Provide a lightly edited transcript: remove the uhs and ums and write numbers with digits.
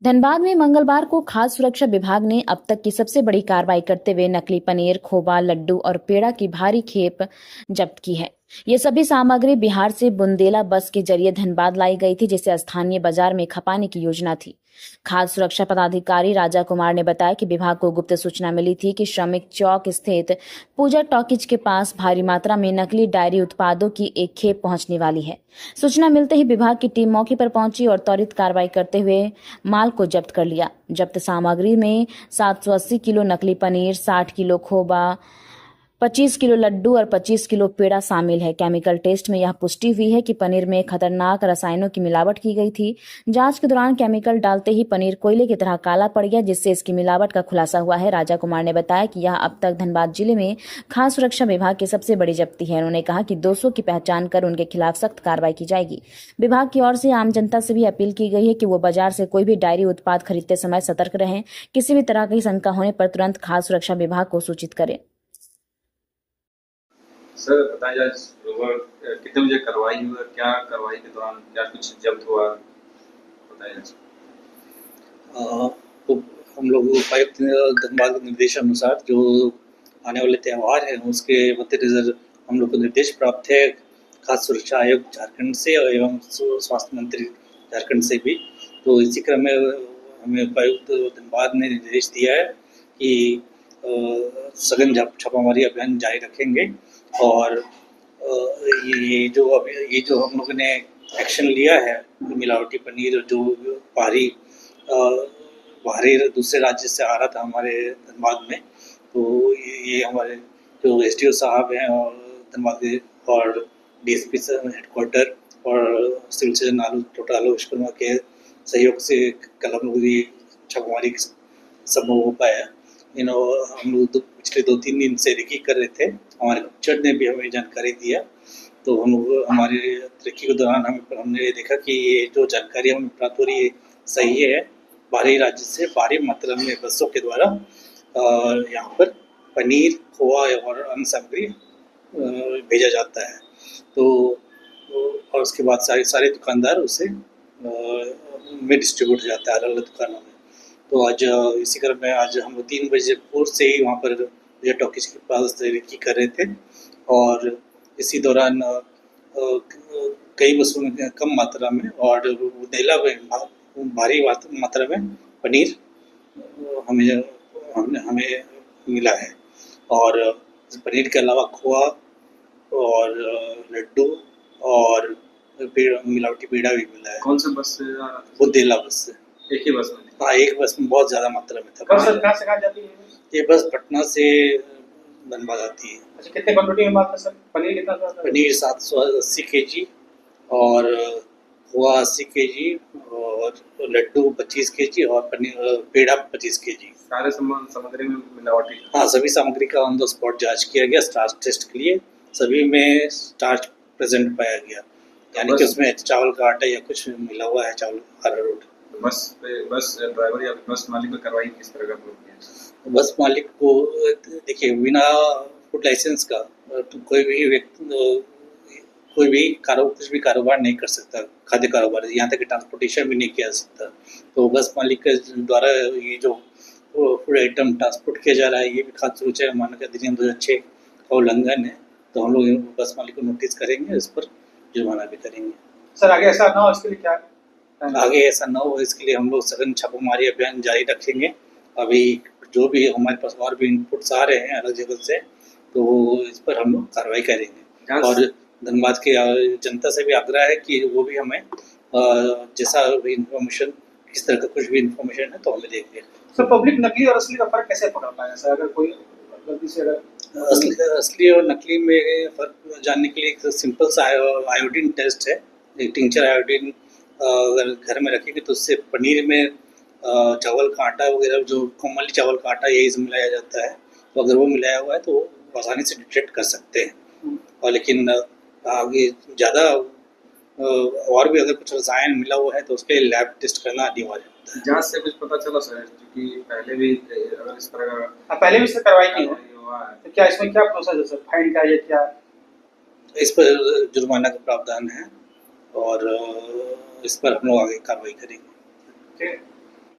धनबाद में मंगलवार को खाद्य सुरक्षा विभाग ने अब तक की सबसे बड़ी कार्रवाई करते हुए नकली पनीर, खोवा, लड्डू और पेड़ा की भारी खेप जब्त की है। ये सभी सामग्री बिहार से बुंदेला बस के जरिए धनबाद लाई गई थी, जिसे स्थानीय बाजार में खपाने की योजना थी। खाद्य सुरक्षा पदाधिकारी राजा कुमार ने बताया कि विभाग को गुप्त सूचना मिली थी कि श्रमिक चौक स्थित पूजा टॉकीज के पास भारी मात्रा में नकली डायरी उत्पादों की एक खेप पहुंचने वाली है। सूचना मिलते ही विभाग की टीम मौके पर पहुंची और त्वरित कार्रवाई करते हुए माल को जब्त कर लिया। जब्त सामग्री में 780 किलो नकली पनीर, 60 किलो खोवा, 25 किलो लड्डू और 25 किलो पेड़ा शामिल है। केमिकल टेस्ट में यह पुष्टि हुई है कि पनीर में खतरनाक रसायनों की मिलावट की गई थी। जांच के दौरान केमिकल डालते ही पनीर कोयले की तरह काला पड़ गया, जिससे इसकी मिलावट का खुलासा हुआ है। राजा कुमार ने बताया कि यह अब तक धनबाद जिले में खाद्य सुरक्षा विभाग की सबसे बड़ी जब्ती है। उन्होंने कहा कि 200 की पहचान कर उनके खिलाफ सख्त कार्रवाई की जाएगी। विभाग की ओर से आम जनता से भी अपील की गई है कि वो बाजार से कोई भी डायरी उत्पाद खरीदते समय सतर्क रहें। किसी भी तरह की शंका होने पर तुरंत खाद्य सुरक्षा विभाग को सूचित करें। सर बताया जाए कितने बजे कार्रवाई हुई, क्या कार्रवाई के दौरान क्या कुछ जब्त हुआ, बताया जाए। तो हम लोग उपायुक्त धनबाद के निर्देशानुसार जो आने वाले त्यौहार हैं उसके मद्देनजर हम लोग को निर्देश प्राप्त है खाद्य सुरक्षा आयोग झारखंड से एवं स्वास्थ्य मंत्री झारखंड से भी। तो इसी क्रम में हमें उपायुक्त धनबाद ने निर्देश दिया है कि सघन छापामारी अभियान जारी रखेंगे और ये जो हम लोगों ने एक्शन लिया है मिलावटी पनीर जो बाहरी दूसरे राज्य से आ रहा था हमारे धनबाद में, तो ये हमारे जो एसडीओ साहब हैं और धनबाद के और डीएसपी हेडक्वार्टर और सिविल सर्जन आलोक विश्वकर्मा के सहयोग से कल हम लोग ये छापामारी संभव हो पाया। हम लोग पिछले 2-3 दिन से रेकी कर रहे थे। हमारे गुप्तचर ने भी हमें जानकारी दिया, तो हम लोग हमारे रेकी के दौरान हमने देखा कि ये जो जानकारी हमें प्राप्त हो रही है सही है। बाहरी राज्य से भारी मात्रा में बसों के द्वारा यहाँ पर पनीर, खोआ और अन्य सामग्री भेजा जाता है। तो और उसके बाद सारे दुकानदार उसे में डिस्ट्रीब्यूट हो जाता है अलग अलग दुकानों में। तो आज इसी क्रम में आज हम 3 बजे पूर्व से ही वहाँ पर पूजा टॉकीज के पास रेकी कर रहे थे और इसी दौरान कई बसों में कम मात्रा में और बुंदेला में भारी मात्रा में पनीर हमें मिला है और पनीर के अलावा खोआ और लड्डू और मिलावटी पेड़ा भी मिला है। कौन सा बस से? बुंदेला बस से। एक ही बस में? हाँ, एक बस में बहुत ज़्यादा मात्रा में था। कहाँ से कहाँ जाती है ये बस पटना से धनबाद आती है। अच्छा, कितने क्वांटिटी में माल था सर? पनीर कितना था? पनीर 780 केजी और खोआ 80 केजी और लड्डू 25 केजी और पनीर पेड़ा 25 केजी। सारे सामग्री में मिलावटी? हाँ, सभी सामग्री का ऑन द स्पॉट जांच किया गया स्टार्च टेस्ट के लिए। सभी में स्टार्च प्रेजेंट पाया गया, यानी कि उसमें चावल का आटा या कुछ मिला हुआ है, चावल अरारोट। बस ड्राइवर या बस मालिक पर कार्रवाई किस तरह का किया? बस मालिक को देखिए, बिना फूड लाइसेंस का तो कोई भी व्यक्ति कुछ भी कारोबार नहीं कर सकता। खाद्य कारोबार, यहाँ तक कि ट्रांसपोर्टेशन भी नहीं किया जा सकता। तो बस मालिक के द्वारा ये जो फूड आइटम ट्रांसपोर्ट किया जा रहा है ये भी खाद्य सुरक्षा मानक अधिनियम 2006 का उल्लंघन है। तो हम लोग बस मालिक को नोटिस करेंगे, इस पर जुर्माना भी करेंगे। सर आगे ऐसा ना हो इसके लिए क्या? आगे ऐसा ना हो इसके लिए हम लोग सघन छापामारी अभियान जारी रखेंगे। अभी जो भी हमारे पास और भी इनपुट्स आ रहे हैं अलग जगह से, तो इस पर हम लोग कार्रवाई करेंगे। और धनबाद के जनता से भी आग्रह है कि वो भी हमें जैसा भी इन्फॉर्मेशन, किस तरह का कुछ भी इन्फॉर्मेशन है तो हमें देंगे। सर पब्लिक नकली और असली का फर्क कैसे पकड़ पाएगा सर? अगर कोई गलती से असली और नकली में फर्क जानने के लिए एक सिंपल सा आयोडीन टेस्ट है। एक टिंचर आयोडीन अगर घर में रखेंगे तो उससे पनीर में चावल का आटा वगैरह, जो कॉमनली चावल का आटा यही से मिलाया जाता है, तो अगर वो मिलाया हुआ है तो वो आसानी से डिटेक्ट कर सकते हैं। और लेकिन आगे ज़्यादा और भी अगर कुछ रसायन मिला हुआ है तो उसके लैब टेस्ट करना अनिवार्य होता है। जांच से कुछ पता चला सर कि पहले भी अगर इस तरह का पहले भी कार्रवाई की है तो क्या इसमें क्या प्रोसेस है सर? फाइन का या क्या? इस पर जुर्माना का प्रावधान है और इस पर हम लोग आगे कार्रवाई करेंगे। ठीक है।